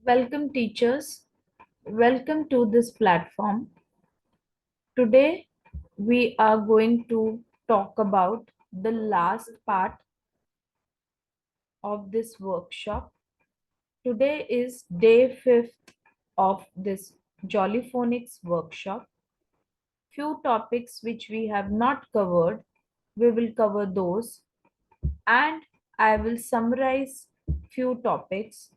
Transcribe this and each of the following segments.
Welcome, teachers. Welcome to this platform. Today, we are going to talk about the last part of this workshop. Today is day 5th of this Jolly Phonics workshop. Few topics which we have not covered, we will cover those, and I will summarize few topics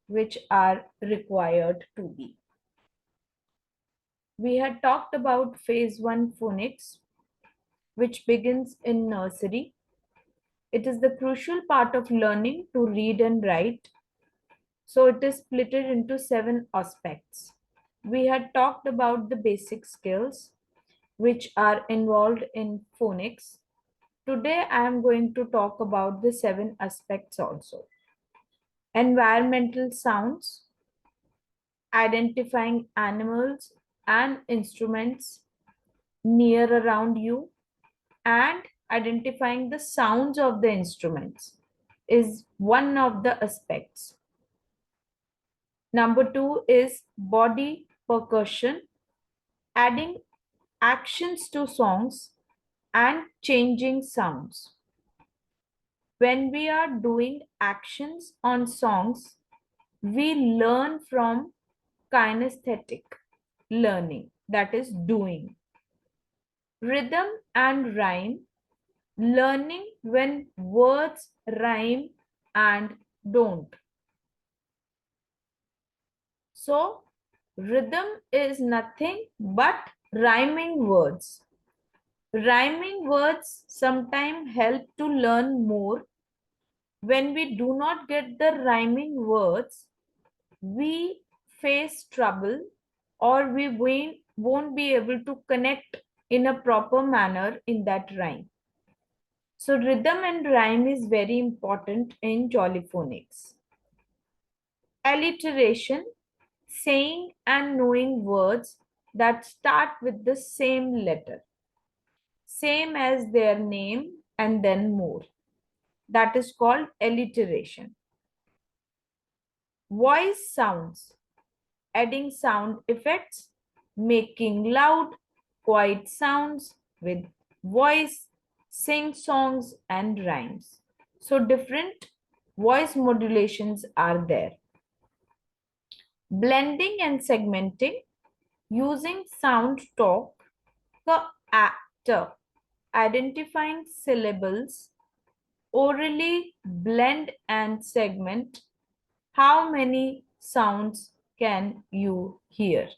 which are required to be. We had talked about phase 1 phonics, which begins in nursery. It is the crucial part of learning to read and write. So it is split into 7 aspects. We had talked about the basic skills which are involved in phonics. Today I am going to talk about the 7 aspects also. Environmental sounds, identifying animals and instruments near around you, and identifying the sounds of the instruments is one of the aspects. Number 2 is body percussion, adding actions to songs and changing sounds. When we are doing actions on songs, we learn from kinesthetic learning, that is doing. Rhythm and rhyme, learning when words rhyme and don't. So, rhythm is nothing but rhyming words. Rhyming words sometimes help to learn more. When we do not get the rhyming words, we face trouble, or we won't be able to connect in a proper manner in that rhyme. So rhythm and rhyme is very important in Jollyphonics. Alliteration, saying and knowing words that start with the same letter, same as their name and then more. That is called alliteration. Voice sounds, adding sound effects, making loud, quiet sounds with voice, sing songs and rhymes. So different voice modulations are there. Blending and segmenting, using sound talk, the actor, identifying syllables, orally blend and segment. How many sounds can you hear?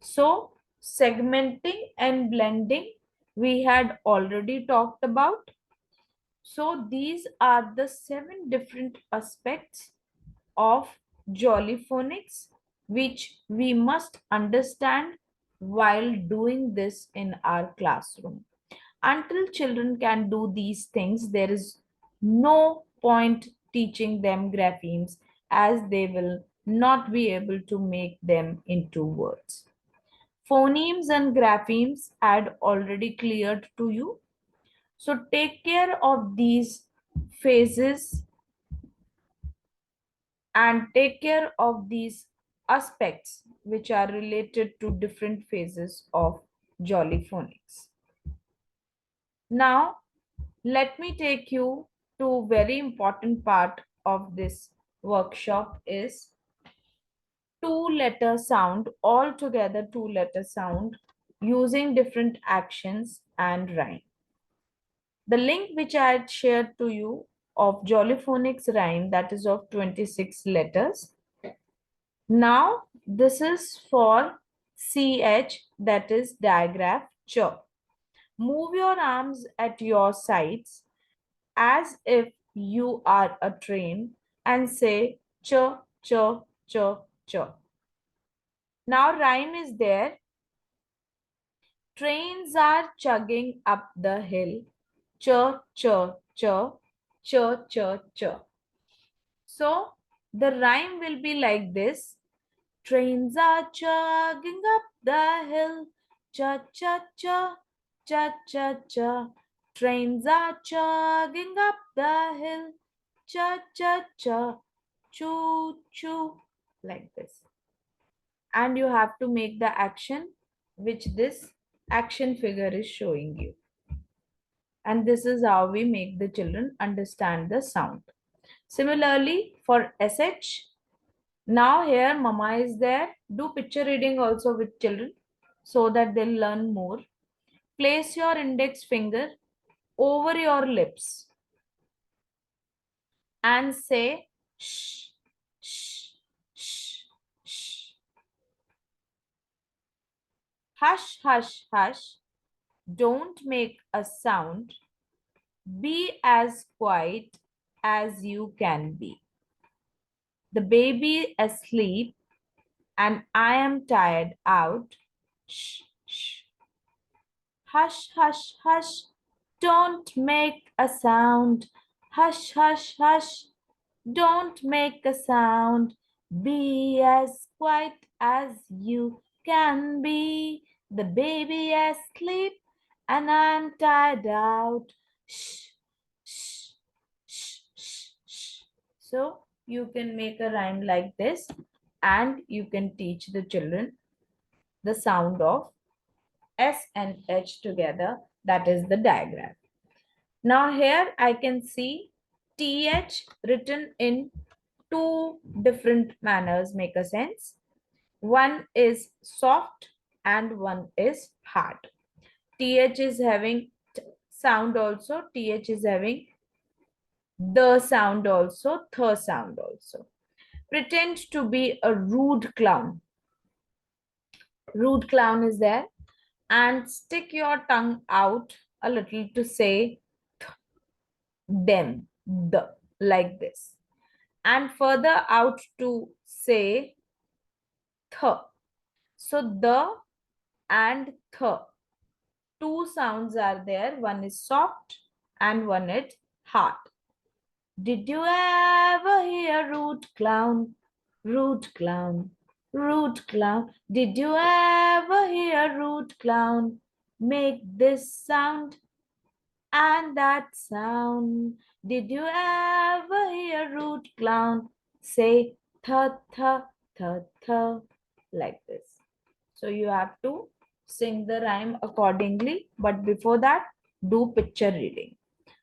So, segmenting and blending we had already talked about. So, these are the 7 different aspects of Jollyphonics which we must understand while doing this in our classroom. Until children can do these things, there is no point teaching them graphemes, as they will not be able to make them into words. Phonemes and graphemes had already cleared to you. So take care of these phases and take care of these aspects which are related to different phases of Jollyphonics. Now, let me take you to very important part of this workshop is two-letter sound, all together two-letter sound using different actions and rhyme. The link which I had shared to you of Jollyphonics rhyme, that is of 26 letters. Now, this is for CH, that is digraph ch. Move your arms at your sides as if you are a train and say ch, ch, ch, ch. Now rhyme is there. Trains are chugging up the hill. Ch, ch, ch, ch, ch, ch. So the rhyme will be like this. Trains are chugging up the hill. Cha, cha, cha, cha, cha, cha. Trains are chugging up the hill. Cha, cha, cha. Choo, choo. like this. And you have to make the action which this action figure is showing you. And this is how we make the children understand the sound. Similarly, for SH, now here mama is there. Do picture reading also with children so that they'll learn more. Place your index finger over your lips and say shh, shh, shh, shh. Hush, hush, hush. Don't make a sound. Be as quiet as you can be. The baby asleep and I am tired out. Shh, shh. Hush, hush, hush. Don't make a sound. Hush, hush, hush. Don't make a sound. Be as quiet as you can be. The baby asleep and I'm tired out. Shh, shh, shh, shh, shh. So you can make a rhyme like this and you can teach the children the sound of S and H together. That is the diagram. Now here I can see TH written in two different manners make a sense. One is soft and one is hard. TH is having sound also. TH is having the sound also, the sound also. Pretend to be a rude clown. Rude clown is there. And stick your tongue out a little to say them, the, like this. And further out to say th. So the and th. Two sounds are there. One is soft and one is hard. Did you ever hear rude clown? Rude clown, rude clown. Did you ever hear rude clown? Make this sound and that sound. Did you ever hear rude clown say tha tha tha tha like this? So you have to sing the rhyme accordingly, but before that, do picture reading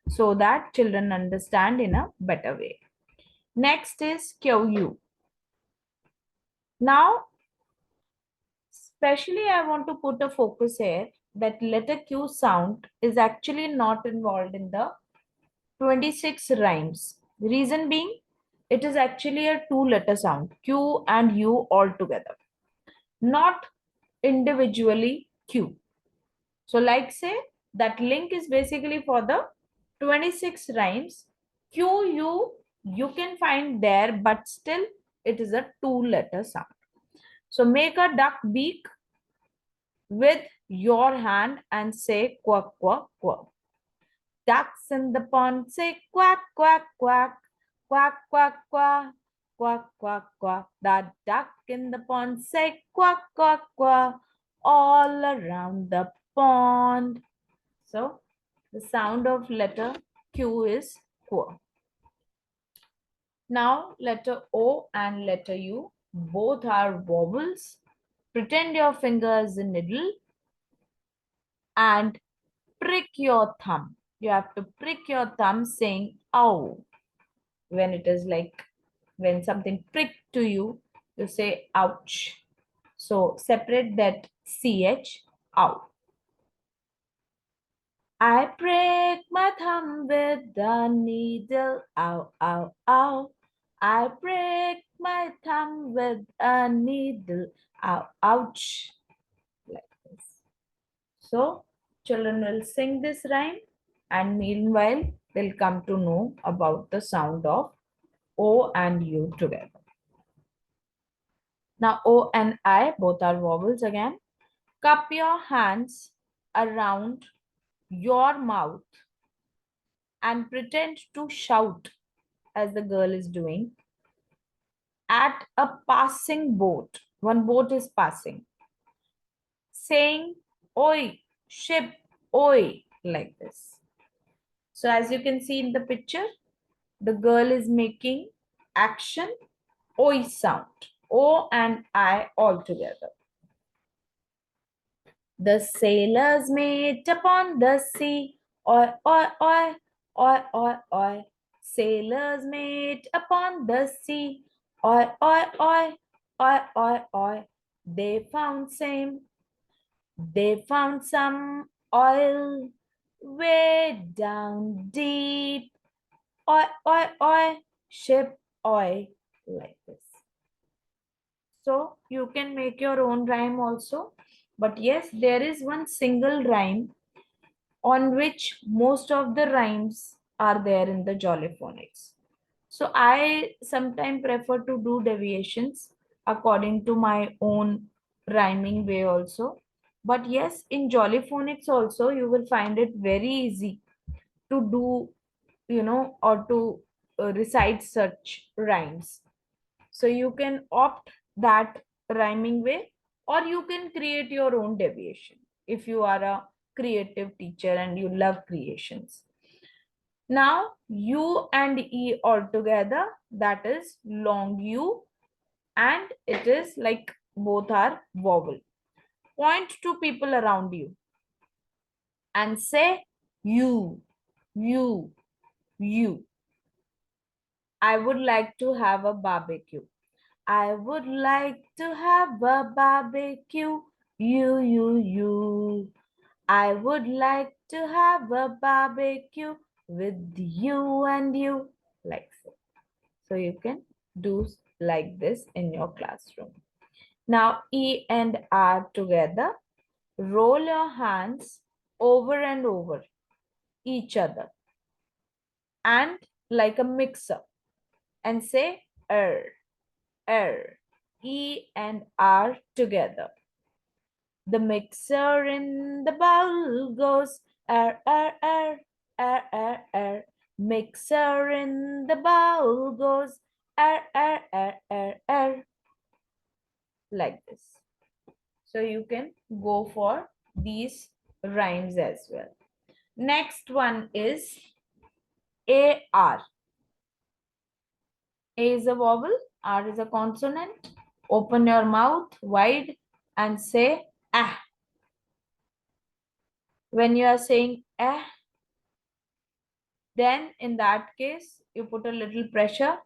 so that children understand in a better way. Next is QU. Now, especially I want to put a focus here that letter Q sound is actually not involved in the 26 rhymes. Reason being, it is actually a two-letter sound, Q and U all together, not individually Q. So like say, that link is basically for the 26 rhymes. Q, U, you can find there, but still it is a two-letter sound. So make a duck beak with your hand and say quack, quack, quack. Ducks in the pond say quack, quack, quack, quack, quack, quack, quack, quack, quack. The duck in the pond say quack, quack, quack, all around the pond. So the sound of letter Q is Q. Now letter O and letter U, both are vowels. Pretend your finger is a needle and prick your thumb. You have to prick your thumb saying ow. When it is like when something pricked to you, you say ouch. So separate that ch, ow. I prick my thumb with the needle, ow, ow, ow. I prick my thumb with a needle, ow, ouch. Like this. So children will sing this rhyme and meanwhile they'll come to know about the sound of O and U together. Now O and I both are vowels again. Cup your hands around your mouth and pretend to shout as the girl is doing at a passing boat. One boat is passing, saying, oi, ship, oi, like this. So as you can see in the picture, the girl is making action, oi sound. O and I all together. The sailors mate upon the sea. Oi, oi, oi, oi, oi, oi. Sailors mate upon the sea. Oi, oi, oi, oi, oi, oi. They found same. They found some oil way down deep. Oi, oi, oi. Ship oi. Like this. So you can make your own rhyme also. But yes, there is one single rhyme on which most of the rhymes are there in the Jolly Phonics. So I sometimes prefer to do deviations according to my own rhyming way also. But yes, in Jolly Phonics also you will find it very easy to do, or to recite such rhymes. So you can opt that rhyming way, or you can create your own deviation if you are a creative teacher and you love creations. Now U and E all together, that is long U, and it is like both are vowel. Point to people around you and say you, you, you. I would like to have a barbecue. I would like to have a barbecue. You. I would like to have a barbecue with you and you. Like so. So you can do like this in your classroom. Now E and R together. Roll your hands over and over each other and like a mixer and say er. E and R together. The mixer in the bowl goes er. Mixer in the bowl goes er. Like this. So you can go for these rhymes as well. Next one is AR. A is a vowel, R is a consonant. Open your mouth wide and say ah. When you are saying ah, then in that case, you put a little pressure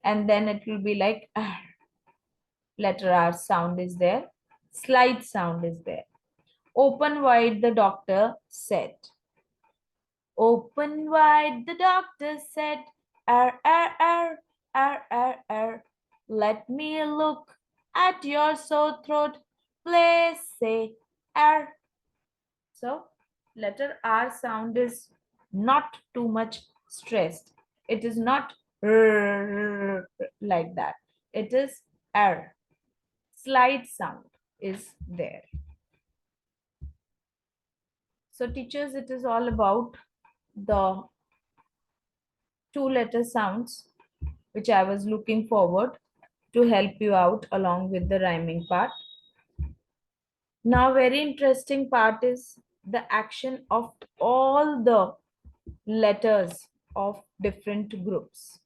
and then it will be like ah. Letter R sound is there. Slight sound is there. Open wide, the doctor said. Open wide, the doctor said. R. Let me look at your sore throat. Please say R. So, letter R sound is not too much stressed. It is not like that. It is R. Slight sound is there. So, teachers, it is all about the two letter sounds which I was looking forward to help you out along with the rhyming part. Now, very interesting part is the action of all the letters of different groups.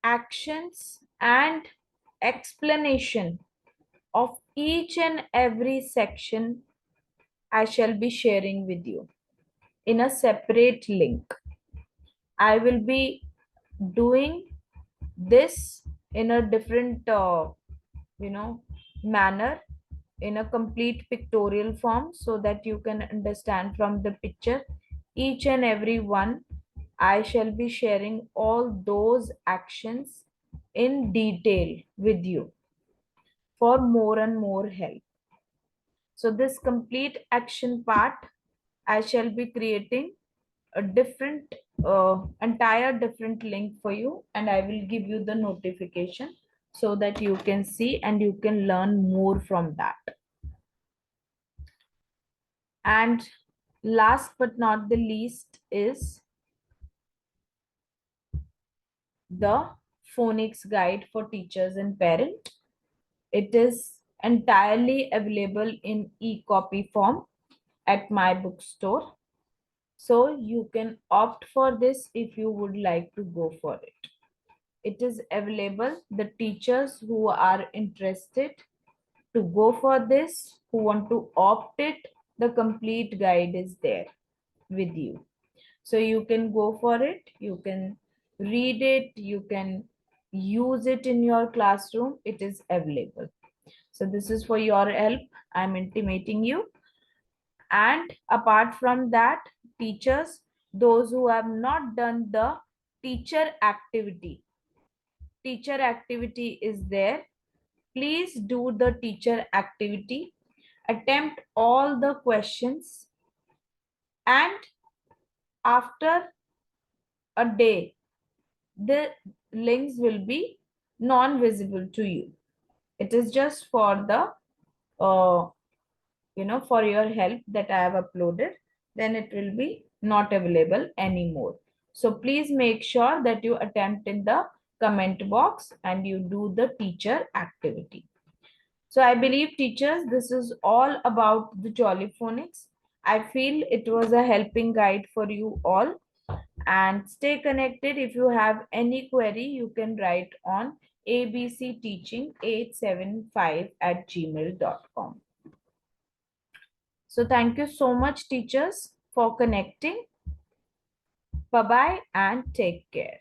Actions and explanation of each and every section I shall be sharing with you in a separate link. I will be doing this in a different manner, in a complete pictorial form, so that you can understand from the picture each and every one. I shall be sharing all those actions in detail with you for more and more help. So this complete action part, I shall be creating a different entire different link for you, and I will give you the notification so that you can see and you can learn more from that. And last but not the least is the phonics guide for teachers and parents. It is entirely available in e-copy form at my bookstore. So you can opt for this if you would like to go for it. it is available. The teachers who are interested to go for this, who want to opt it, the complete guide is there with you. So you can go for it, you can read it, you can use it in your classroom. It is available. So this is for your help, I'm intimating you. And apart from that, teachers, those who have not done the teacher activity, teacher activity is there. Please do the teacher activity, attempt all the questions, and after a day, the links will be non-visible to you. It is just for the, for your help that I have uploaded, then it will be not available anymore. So please make sure that you attempt in the comment box and you do the teacher activity. So I believe, teachers, this is all about the Jolly Phonics. I feel it was a helping guide for you all. And stay connected. If you have any query, you can write on abcteaching875@gmail.com. So thank you so much, teachers, for connecting. Bye bye and take care.